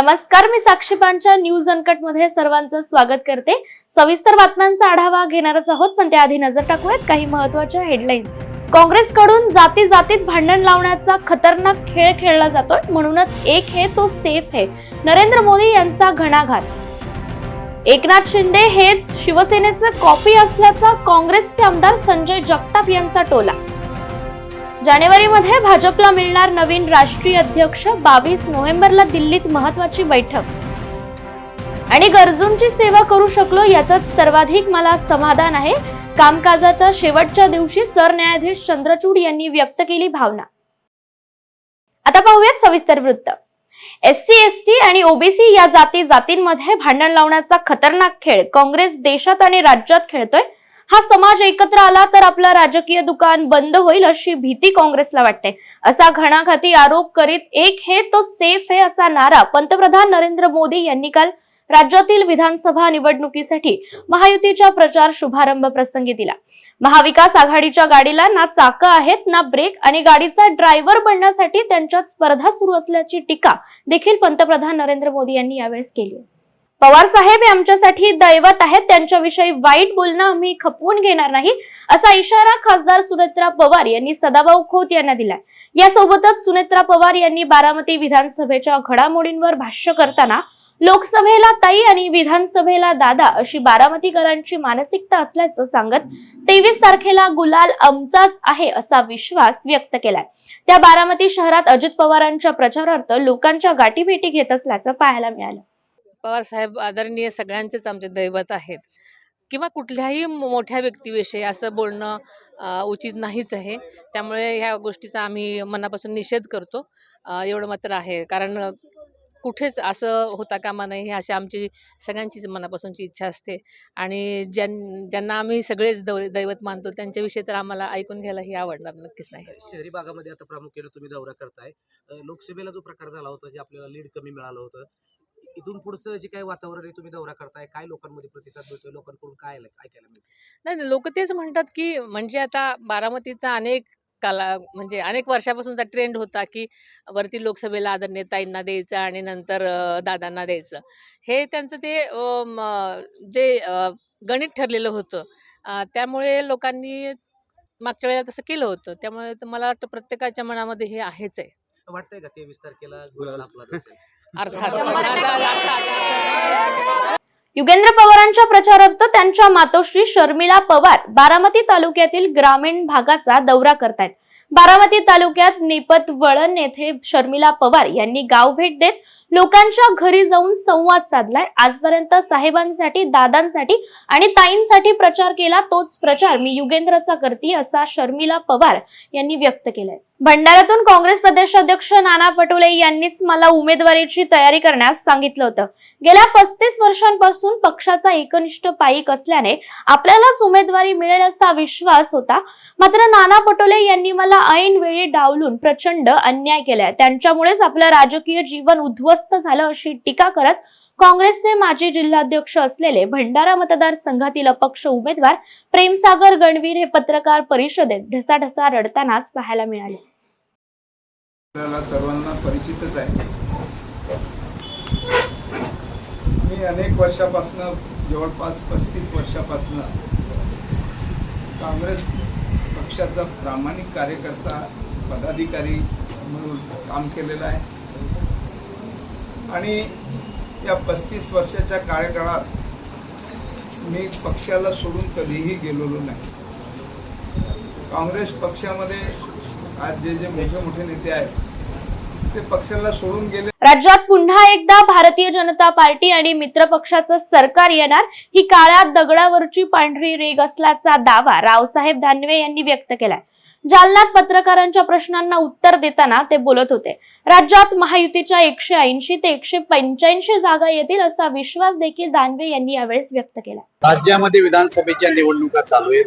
नमस्कार, मी साक्षी पांचा news uncut मध्ये सर्वांचं स्वागत करते। सविस्तर बातम्यांचा आढावा घेणारच आहोत, पण त्याआधी नजर टाकूयात काही महत्त्वाच्या हेडलाईन्स। काँग्रेसकडून जाती जातीत भांडण लावण्याचा खतरनाक खेळ खेळला जातोय, म्हणूनच एक है तो सेफ है नरेंद्र मोदी यांचा घणाघात। एकनाथ शिंदे हेच शिवसेनेचे कॉपी असल्याचा काँग्रेसचे आमदार संजय जगताप यांचा टोला। जानेवारीमध्ये भाजपला मिळणार नवीन राष्ट्रीय अध्यक्ष, 22 नोव्हेंबरला दिल्लीत महत्त्वाची बैठक। आणि गरजूंची सेवा करू शकलो याचाच सर्वाधिक मला समाधान आहे, कामकाजाच्या शेवटच्या दिवशी सरन्यायाधीश चंद्रचूड यांनी व्यक्त केली भावना। आता पाहूयात सविस्तर वृत्त। एससी, एसटी आणि ओबीसी या जातींमध्ये भांडण लावण्याचा खतरनाक खेळ काँग्रेस देशात आणि राज्यात खेळतोय। हा समाज एकत्र आला तर आपलं राजकीय दुकान बंद होईल अशी भीती काँग्रेसला वाटते, असा घणाघाती आरोप करीत एक है तो सेफ है असा नारा पंतप्रधान नरेंद्र मोदी यांनी काल राज्यातील विधानसभा निवडणुकीसाठी महायुतीच्या प्रचार शुभारंभ प्रसंगी दिला। महाविकास आघाडीच्या गाडीला ना चाकं आहेत ना ब्रेक आणि गाडीचा ड्रायव्हर बनण्यासाठी त्यांच्यात स्पर्धा सुरू असल्याची टीका देखील पंतप्रधान नरेंद्र मोदी यांनी यावेळेस केली। पवार साहेब हे आमच्यासाठी दैवत आहेत, त्यांच्याविषयी वाईट बोलणं आम्ही खपवून घेणार नाही, असा इशारा खासदार सुनेत्रा पवार यांनी सदाभाऊ खोत यांना दिलाय। यासोबतच सुनेत्रा पवार यांनी बारामती विधानसभेच्या घडामोडींवर भाष्य करताना लोकसभेला ताई आणि विधानसभेला दादा अशी बारामतीकरांची मानसिकता असल्याचं सांगत 23 तारखेला गुलाल आमचाच आहे असा विश्वास व्यक्त केलाय। त्या बारामती शहरात अजित पवारांच्या प्रचारार्थ लोकांच्या गाठीभेटी घेत असल्याचं पाहायला मिळालं। पवार साहेब आदरणीय सगळ्यांचेच आमचे दैवत आहेत, किंवा कुठल्याही मोठ्या व्यक्तीविषयी असं बोलणं उचित नाहीच आहे। त्यामुळे ह्या गोष्टीचा आम्ही मनापासून निषेध करतो, एवढं मात्र आहे। कारण कुठेच असं होता कामा नये, अशी आमची सगळ्यांचीच मनापासूनची इच्छा असते। आणि ज्यांना आम्ही सगळेच दैवत मानतो त्यांच्याविषयी तर आम्हाला ऐकून घ्यायलाही आवडणार नक्कीच नाही। शहरी भागामध्ये आता प्रामुख्याने तुम्ही दौरा करताय, लोकसभेला जो प्रकार झाला होता, जे आपल्याला लीड कमी मिळालं होतं, इथून पुढचं जे काही वातावरण आहे, तुम्ही दौरा करताय, काय लोकांमध्ये प्रतिसाद मिळतोय, लोकांकडून काय ऐकायला मिळतं? नाही, लोक तेच म्हणतात की म्हणजे आता बारामतीचा अनेक वर्षापासूनचा ट्रेंड होता की वरती लोकसभेला आदरणीय ताईंना द्यायचं आणि नंतर दादांना द्यायचं। हे त्यांचं ते जे गणित ठरलेलं होतं, त्यामुळे लोकांनी मागच्या वेळेला तसं केलं होतं। त्यामुळे मला वाटतं प्रत्येकाच्या मनामध्ये हे आहेच आहे। वाटतंय का 23 तारखेला गुलाल आपला असेल? अर्थात। युगेंद्र पवारांच्या प्रचारार्थ त्यांच्या मातोश्री शर्मिला पवार बारामती तालुक्यातील ग्रामीण भागाचा दौरा करतायत। बारामती तालुक्यात नेपतवळण येथे शर्मिला पवार यांनी गाव भेट देत लोकांच्या घरी जाऊन संवाद साधलाय। आजपर्यंत साहेबांसाठी, दादांसाठी आणि ताईंसाठी प्रचार केला, तोच प्रचार मी युगेंद्रचा करते असा शर्मिला पवार यांनी व्यक्त केलाय। भंडाऱ्यातून काँग्रेस प्रदेशाध्यक्ष नाना पटोले यांनीच मला उमेदवारीची तयारी करण्यास सांगितलं होतं। गेल्या 35 वर्षांपासून पक्षाचा एकनिष्ठ पाईक असल्याने आपल्यालाच उमेदवारी मिळेल असा विश्वास होता, मात्र नाना पटोले यांनी मला ऐन वेळी डावलून प्रचंड अन्याय केलाय। त्यांच्यामुळेच आपलं राजकीय जीवन उद्ध्वस्त झालं अशी टीका करत काँग्रेसचे माजी जिल्हाध्यक्ष असलेले भंडारा मतदारसंघातील अपक्ष उमेदवार प्रेमसागर गणवीर हे पत्रकार परिषदेत ढसाढसा रडतानाच पाहायला मिळाले। सर्वांना परिचितच आहे। मी अनेक वर्षापासून, जवळपास 35 वर्षापासून काँग्रेस पक्षाचा प्रामाणिक कार्यकर्ता, पदाधिकारी म्हणून काम केलेलं आहे आणि या 35 वर्षाच्या कार्यकाळात मी पक्षाला सोडून कधीही गेलेलो नाही। काँग्रेस पक्षामध्ये आज जे मोठे नेते आहेत ते पक्षाला सोडून गेले। राज्यात पुन्हा एकदा भारतीय जनता पार्टी आणि मित्र पक्षाचं सरकार येणार, ही काळ्या दगडावरची पांढरी रेघ असल्याचा दावा रावसाहेब दानवे यांनी व्यक्त केलाय। जालन्यात पत्रकारांच्या प्रश्नांना उत्तर देताना ते बोलत होते। राज्यात महायुतीच्या 180 ते 185 जागा येतील असा विश्वास देखील दानवे यांनी यावेळेस व्यक्त केला। राज्यामध्ये विधानसभेच्या निवडणुका चालू आहेत।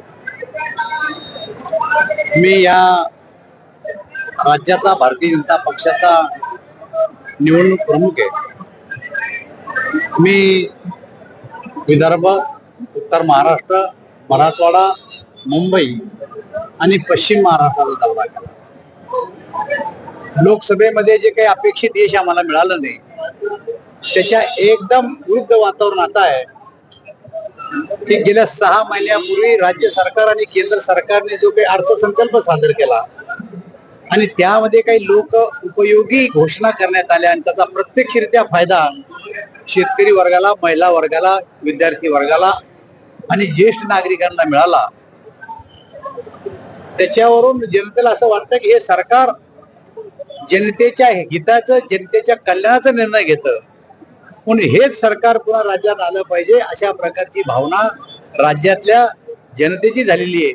मी या राज्याचा भारतीय जनता पक्षाचा निवडणूक प्रमुख आहे। मी विदर्भ, उत्तर महाराष्ट्र, मराठवाडा, मुंबई आणि पश्चिम महाराष्ट्राचा दौरा केला। लोकसभेमध्ये जे काही अपेक्षित यश आम्हाला मिळालं नाही, त्याच्या एकदम विरुद्ध वातावरण आता आहे की गेल्या 6 महिन्यापूर्वी राज्य सरकार आणि केंद्र सरकारने जो काही अर्थसंकल्प सादर केला आणि त्यामध्ये काही लोक उपयोगी घोषणा करण्यात आल्या आणि त्याचा प्रत्यक्षरित्या फायदा शेतकरी वर्गाला, महिला वर्गाला, विद्यार्थी वर्गाला आणि ज्येष्ठ नागरिकांना मिळाला, त्याच्यावरून जनतेला असं वाटतं की हे सरकार जनतेच्या हिताचं, जनतेच्या कल्याणाचा निर्णय घेतं म्हणून हेच सरकार पुन्हा राज्यात आलं पाहिजे अशा प्रकारची भावना राज्यातल्या जनतेची झालेली आहे.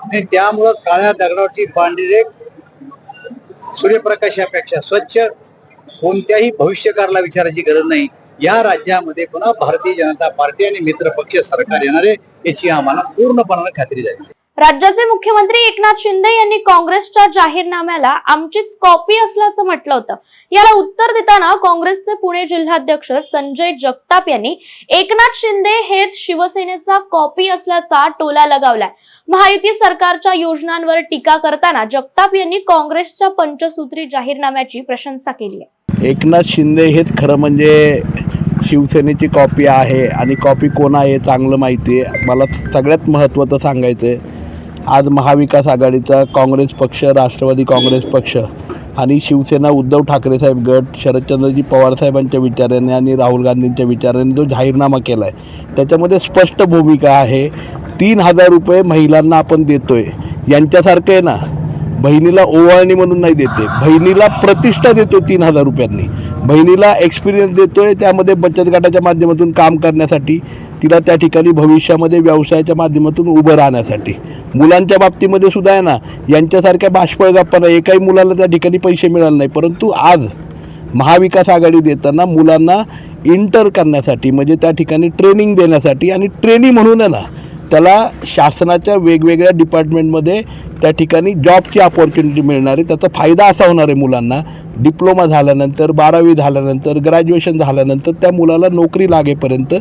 आणि त्यामुळं काळ्या दगडावरची पांढरी रेख सूर्यप्रकाशापेक्षा स्वच्छ, कोणत्याही भविष्यकाळाला विचारायची गरज नाही. या राज्यामध्ये पुन्हा भारतीय जनता पार्टी आणि मित्र पक्ष सरकार येणारे याची आम्हाला पूर्णपणे खात्री झाली. राज्याचे मुख्यमंत्री एकनाथ शिंदे यांनी काँग्रेसच्या जाहीरनाम्याला आमचीच कॉपी असल्याचं म्हटलं होतं. याला उत्तर देताना काँग्रेसचे पुणे जिल्हाध्यक्ष संजय जगताप यांनी एकनाथ शिंदे हेच शिवसेनेचा कॉपी असल्याचा टोला लगावलाय. महायुती सरकारच्या योजनांवर टीका करताना जगताप यांनी काँग्रेसच्या पंचसूत्री जाहीरनाम्याची प्रशंसा केली आहे. एकनाथ शिंदे हेच खरं म्हणजे शिवसेनेची कॉपी आहे आणि कॉपी कोण आहे चांगलं माहिती आहे. मला सगळ्यात महत्त्वाचं सांगायचं आहे, आज महाविकास आघाडीचा काँग्रेस पक्ष, राष्ट्रवादी काँग्रेस पक्ष आणि शिवसेना उद्धव ठाकरे साहेब गट शरदचंद्रजी पवार साहेबांच्या विचाराने आणि राहुल गांधींच्या विचाराने जो जाहीरनामा केला आहे त्याच्यामध्ये स्पष्ट भूमिका आहे. 3,000 रुपये महिलांना आपण देतोय. यांच्यासारखं आहे ना, बहिणीला ओवाळणी म्हणून नाही देते, बहिणीला प्रतिष्ठा देतो 3,000 रुपयांनी. बहिणीला एक्सपिरियन्स देतोय, त्यामध्ये बचत गटाच्या माध्यमातून काम करण्यासाठी, तिला त्या ठिकाणी भविष्यामध्ये व्यवसायाच्या माध्यमातून उभं राहण्यासाठी. मुलांच्या बाबतीमध्ये सुद्धा आहे ना, यांच्यासारख्या बाष्पळ गप्पांना एकाही मुलाला त्या ठिकाणी पैसे मिळाले नाही, परंतु आज महाविकास आघाडी देताना मुलांना इंटर करण्यासाठी म्हणजे त्या ठिकाणी ट्रेनिंग देण्यासाठी आणि ट्रेनी म्हणून आहे ना त्याला शासनाच्या वेगवेगळ्या डिपार्टमेंटमध्ये त्या ठिकाणी जॉबची अपॉर्च्युनिटी मिळणार आहे. त्याचा फायदा असा होणार आहे मुलांना, डिप्लोमा झाल्यानंतर, 12वी झाल्यानंतर, ग्रॅज्युएशन झाल्यानंतर त्या मुलाला नोकरी लागेपर्यंत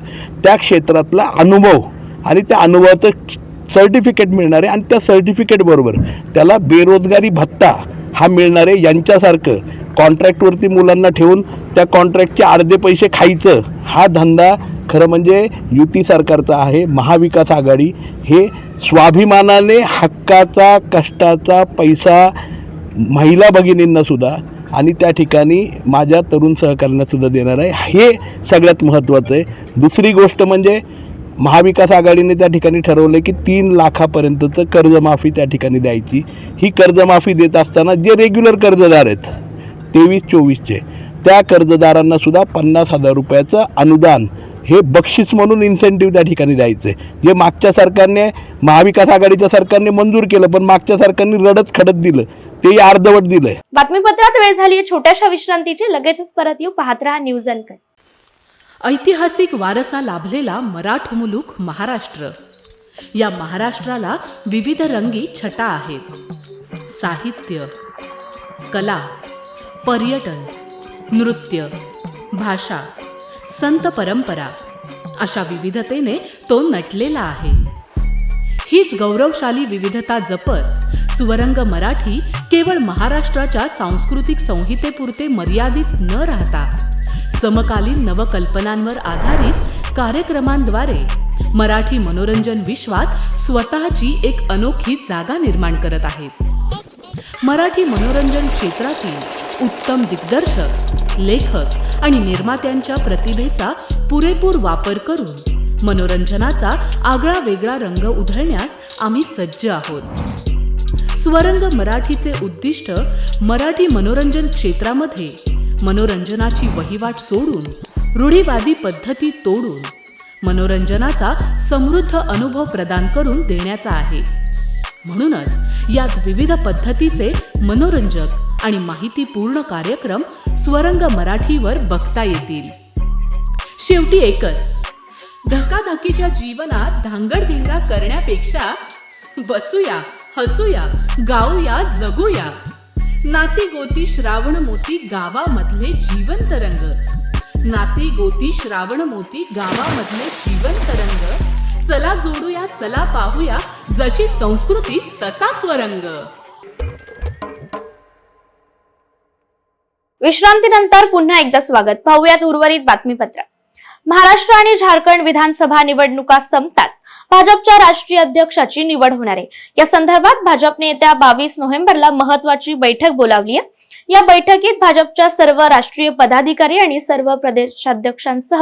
त्या क्षेत्रातला अनुभव आणि त्या अनुभवाचं सर्टिफिकेट मिळणार आहे आणि त्या सर्टिफिकेटबरोबर त्याला बेरोजगारी भत्ता हा मिळणार आहे. यांच्यासारखं कॉन्ट्रॅक्टवरती मुलांना ठेवून त्या कॉन्ट्रॅक्टचे अर्धे पैसे खायचं हा धंदा खरं म्हणजे युती सरकारचा आहे. महाविकास आघाडी हे स्वाभिमानाने हक्काचा, कष्टाचा पैसा महिला भगिनींना सुद्धा आणि त्या ठिकाणी माझ्या तरुण सहकाऱ्यांना सुद्धा देणार आहे. हे सगळ्यात महत्त्वाचं आहे. दुसरी गोष्ट म्हणजे महाविकास आघाडीने त्या ठिकाणी ठरवलं की 3 लाखापर्यंतचं कर्जमाफी त्या ठिकाणी द्यायची. ही कर्जमाफी देत असताना जे रेग्युलर कर्जदार आहेत 23-24चे त्या कर्जदारांना सुद्धा 50,000 रुपयाचं अनुदान हे बक्षीस म्हणून इन्सेंटिव्ह त्या ठिकाणी द्यायचं आहे. जे मागच्या सरकारने, महाविकास आघाडीच्या सरकारने मंजूर केलं पण मागच्या सरकारने रडत खडत दिलं, ते अर्धवट दिलंय. बातमीपत्रात वेळ झाली छोट्याशा विश्रांतीची. लगेचच परत येऊ. पाहत रहा न्यूज अनकट. ऐतिहासिक वारसा लाभलेला मराठ मुलूक महाराष्ट्र. या महाराष्ट्राला विविध रंगी छटा आहेत. साहित्य, कला, पर्यटन, नृत्य, भाषा, संत परंपरा अशा विविधतेने तो नटलेला आहे. हीच गौरवशाली विविधता जपत स्वरंग मराठी केवळ महाराष्ट्राच्या सांस्कृतिक संहितेपुरते मर्यादित न राहता समकालीन नवकल्पनांवर आधारित कार्यक्रमांद्वारे मराठी मनोरंजन विश्वात स्वतःची एक अनोखी जागा निर्माण करत आहेत. मराठी मनोरंजन क्षेत्रातील उत्तम दिग्दर्शक, लेखक आणि निर्मात्यांच्या प्रतिभेचा पुरेपूर वापर करून मनोरंजनाचा आगळा वेगळा रंग उधळण्यास आम्ही सज्ज आहोत. स्वरंग मराठीचे उद्दिष्ट मराठी मनोरंजन क्षेत्रामध्ये मनोरंजनाची वहिवाट सोडून, रूढीवादी पद्धती तोडून मनोरंजनाचा समृद्ध अनुभव प्रदान करून देण्याचा आहे. म्हणूनच यात विविध पद्धतीचे मनोरंजक आणि माहितीपूर्ण कार्यक्रम स्वरंग मराठीवर बघता येतील. शेवटी एकच, धकाधकीच्या जीवनात धांगडधिंगा करण्यापेक्षा बसूया, हसूया, गाऊया, जगूया. नाती गोती श्रावण मोती गावामधले जीवंत रंग. नाती गोती श्रावण मोती गावामधले जीवंत रंग. चला जोडूया, चला पाहूया, जशी संस्कृती तसा स्वरंग. विश्रांतीनंतर पुन्हा एकदा स्वागत. पाहूयात उर्वरित बातमीपत्र. महाराष्ट्र आणि झारखंड विधानसभा निवडणुका संपताच भाजपच्या राष्ट्रीय अध्यक्षाची निवड होणार आहे. या संदर्भात भाजपने येत्या 22 नोव्हेंबरला महत्त्वाची बैठक बोलावली आहे. या बैठकीत भाजपच्या सर्व राष्ट्रीय पदाधिकारी आणि सर्व प्रदेशाध्यक्षांसह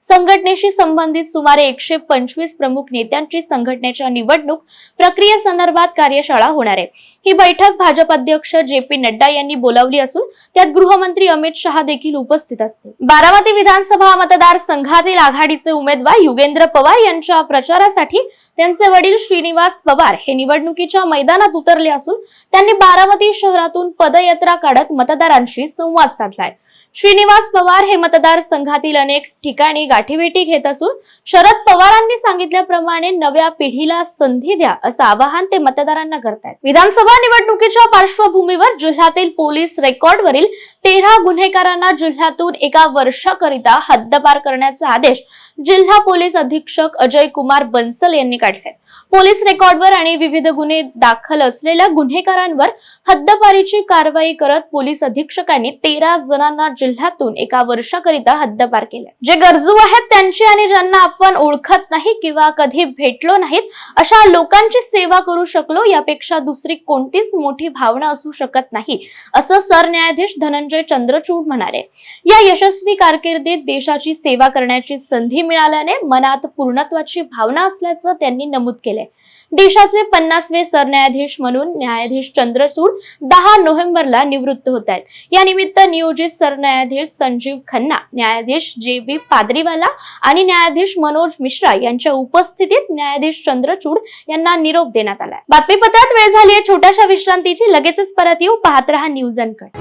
संघटनेशी संबंधित सुमारे 125 प्रमुख नेत्यांची संघटनेच्या निवडणूक प्रक्रियेसंदर्भात कार्यशाळा होणार आहे. ही बैठक भाजप अध्यक्ष जे.पी. नड्डा यांनी बोलावली असून त्यात गृहमंत्री अमित शहा देखील उपस्थित असतील. बारामती विधानसभा मतदारसंघातील आघाडीचे उमेदवार युगेंद्र पवार यांच्या प्रचारासाठी त्यांचे वडील श्रीनिवास पवार हे निवडणुकीच्या मैदानात उतरले असून त्यांनी बारामती शहरातून पदयात्रा काढत मतदारांशी संवाद साधलाय. श्रीनिवास पवार हे मतदारसंघातील अनेक ठिकाणी गाठीभेटी घेत असून शरद पवारांनी सांगितल्याप्रमाणे नव्या पिढीला संधी द्या असं आवाहन ते मतदारांना करतायत. विधानसभा निवडणुकीच्या पार्श्वभूमीवर जिल्ह्यातील पोलीस रेकॉर्डवरील 13 गुन्हेगारांना जिल्ह्यातून एका वर्षाकरिता हद्दपार करण्याचा आदेश जिल्हा पोलीस अधीक्षक अजय कुमार बन्सल यांनी काढले. पोलीस रेकॉर्डवर आणि विविध गुन्हे दाखल असलेल्या गुन्हेगारांवर हद्दपारीची कारवाई करत पोलीस अधीक्षकांनी 13 जणांना जिल्ह्यातून एका वर्षाकरिता हद्दपार केले. जे गरजू आहेत त्यांची आणि ज्यांना आपण ओळखत नाही किंवा कधी भेटलो नाहीत अशा लोकांची सेवा करू शकलो यापेक्षा दुसरी कोणतीच मोठी भावना असू शकत नाही असं सरन्यायाधीश धनंजय चंद्रचूड म्हणाले. या यशस्वी कारकिर्दीत देशाची सेवा करण्याची संधी मिळाल्याने मनात पूर्णत्वाची भावना असल्याचं त्यांनी नमूद केले. देशाचे 50वे सरन्यायाधीश म्हणून न्यायाधीश चंद्रचूड 10 नोव्हेंबरला निवृत्त होत आहेत. या निमित्त नियोजित सरन्यायाधीश संजीव खन्ना, न्यायाधीश जे.बी. पादरीवाला आणि न्यायाधीश मनोज मिश्रा यांच्या उपस्थितीत न्यायाधीश चंद्रचूड यांना निरोप देण्यात आला. बातमीपत्रात वेळ झाली आहे छोट्याशा विश्रांतीची. लगेचच परत येऊ. पाहत रहा न्यूज अनकट.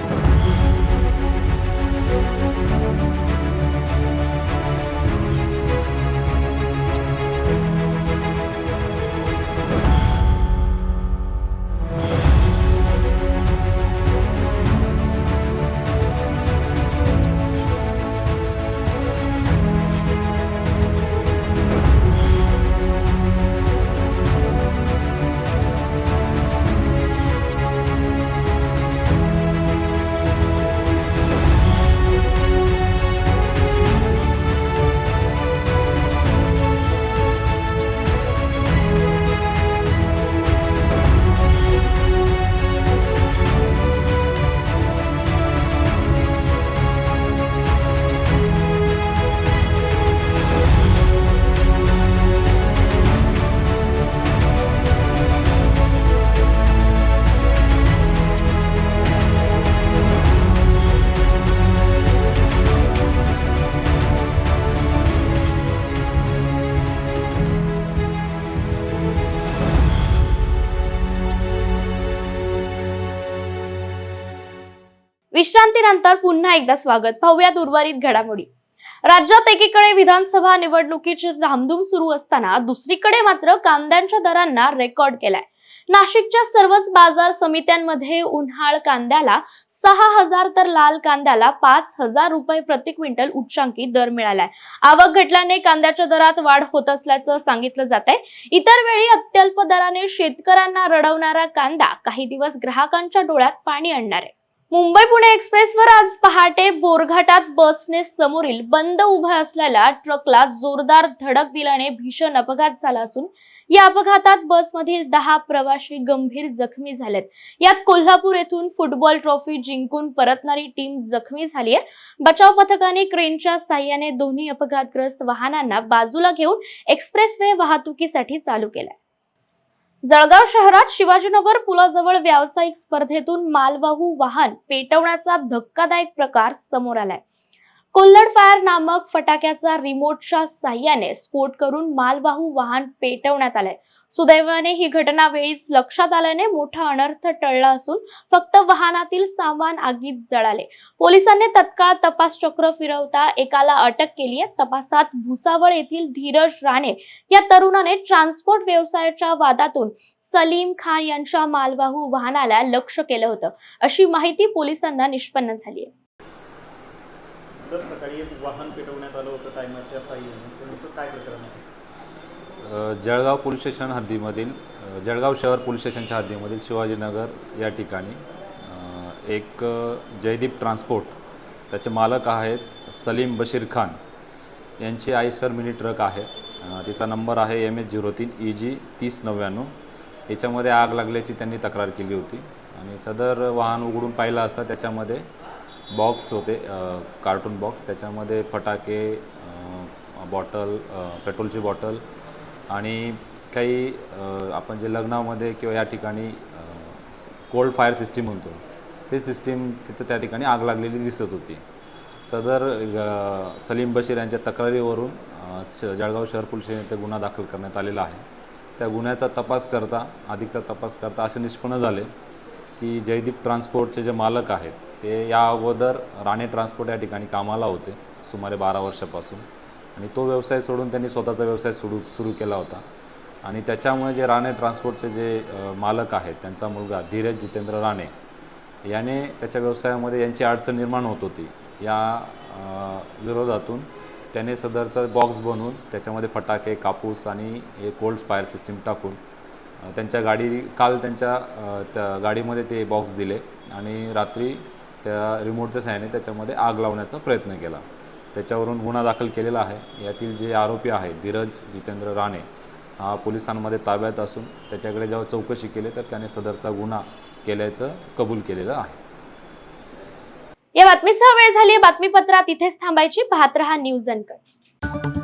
विश्रांतीनंतर पुन्हा एकदा स्वागत. पाहूयात उर्वरित घडामोडी. राज्यात एकीकडे विधानसभा निवडणुकीची धामधूम सुरू असताना दुसरीकडे मात्र कांद्याच्या दरांना रेकॉर्ड केलाय. नाशिकच्या सर्वच बाजार समित्यांमध्ये उन्हाळ कांद्याला 6,000 तर लाल कांद्याला 5,000 रुपये प्रति क्विंटल उच्चांकी दर मिळालाय. आवक घटल्याने कांद्याच्या दरात वाढ होत असल्याचं सांगितलं जात आहे. इतर वेळी अत्यल्प दराने शेतकऱ्यांना रडवणारा कांदा काही दिवस ग्राहकांच्या डोळ्यात पाणी आणणार आहे. मुंबई पुणे एक्सप्रेसवर आज पहाटे बोरघाटात बसने समोरील बंद उभा असलेल्या ट्रकला जोरदार धडक दिल्याने भीषण अपघात झाला असून या अपघातात बसमधील 10 प्रवासी गंभीर जखमी झालेत. यात कोल्हापूर येथून फुटबॉल ट्रॉफी जिंकून परतणारी टीम जखमी झाली आहे. बचाव पथकाने क्रेनच्या साहाय्याने दोन्ही अपघातग्रस्त वाहनांना बाजूला घेऊन एक्सप्रेसवे वाहतुकीसाठी चालू केलाय. जळगाव शहरात शिवाजीनगर पुलाजवळ व्यावसायिक स्पर्धेतून मालवाहू वाहन पेटवण्याचा धक्कादायक प्रकार समोर आलाय. कोल्लड फायर नामक फटाक्याचा रिमोटच्या साहाय्याने स्फोट करून मालवाहू वाहन पेटवण्यात आलंय. सुदैवाने ही घटना वेळीच लक्षात आल्याने मोठा अनर्थ टळला असून फक्त वाहनातील सामान आगीत जळाले. पोलिसांनी तत्काळ तपास चक्र फिरवता एकाला अटक केली आहे. तपासात भुसावळ येथील धीरज राणे या तरुणाने ट्रान्सपोर्ट व्यवसायाच्या वादातून सलीम खान यांच्या मालवाहू वाहनाला लक्ष्य केलं होतं अशी माहिती पोलिसांना निष्पन्न झाली आहे. सर, सकाळी एक वाहन पेटवण्यात आलं होतं टायमरच्या साहाय्याने, नेमकं काय प्रकरण आहे? जळगाव पोलीस स्टेशन हद्दीमधील जळगाव शहर पोलीस स्टेशनच्या हद्दीमधील शिवाजीनगर या ठिकाणी एक जयदीप ट्रान्सपोर्ट त्याचे मालक आहेत सलीम बशीर खान. यांची आयशर मिनी ट्रक आहे. तिचा नंबर आहे MS03 EG 3099. याच्यामध्ये आग लागल्याची त्यांनी तक्रार केली होती आणि सदर वाहन उघडून पाहिलं असता त्याच्यामध्ये बॉक्स होते, कार्टून बॉक्स. त्याच्यामध्ये फटाके, बॉटल, पेट्रोलची बॉटल आणि काही आपण जे लग्नामध्ये किंवा या ठिकाणी कोल्ड फायर सिस्टीम म्हणतो ते सिस्टीम तिथं त्या ठिकाणी आग लागलेली दिसत होती. सदर सलीम बशीर यांच्या तक्रारीवरून जळगाव शहर पोलीस स्टेशन येथे गुन्हा दाखल करण्यात आलेला आहे. त्या गुन्ह्याचा अधिकचा तपास करता असे निष्पन्न झाले की जयदीप ट्रान्सपोर्टचे जे मालक आहेत ते या अगोदर राणे ट्रान्सपोर्ट या ठिकाणी कामाला होते सुमारे 12 वर्षापासून आणि तो व्यवसाय सोडून त्यांनी स्वतःचा व्यवसाय सुरू केला होता आणि त्याच्यामुळे जे राणे ट्रान्सपोर्टचे जे मालक आहेत त्यांचा मुलगा धीरज जितेंद्र राणे याने त्याच्या व्यवसायामध्ये यांची अडचण निर्माण होत होती. या विरोधातून त्याने सदरचा बॉक्स बनवून त्याच्यामध्ये फटाके, कापूस आणि हे कोल्ड फायर सिस्टीम टाकून त्यांच्या काल त्यांच्या त्या गाडीमध्ये ते बॉक्स दिले आणि रात्री त्या रिमोटच्या सहाय्याने त्याच्यामध्ये आग लावण्याचा प्रयत्न केला. त्याच्यावरून गुन्हा दाखल केलेला आहे. यातील जे आरोपी आहे धीरज जितेंद्र राणे हा पोलिसांमध्ये ताब्यात असून त्याच्याकडे जेव्हा चौकशी केली तर त्याने सदरचा गुन्हा केल्याचं कबूल केलेलं आहे. या बातमीसह वेळ झाली. बातमीपत्रात इथेच थांबायची. पाहत रहा न्यूज अनकट.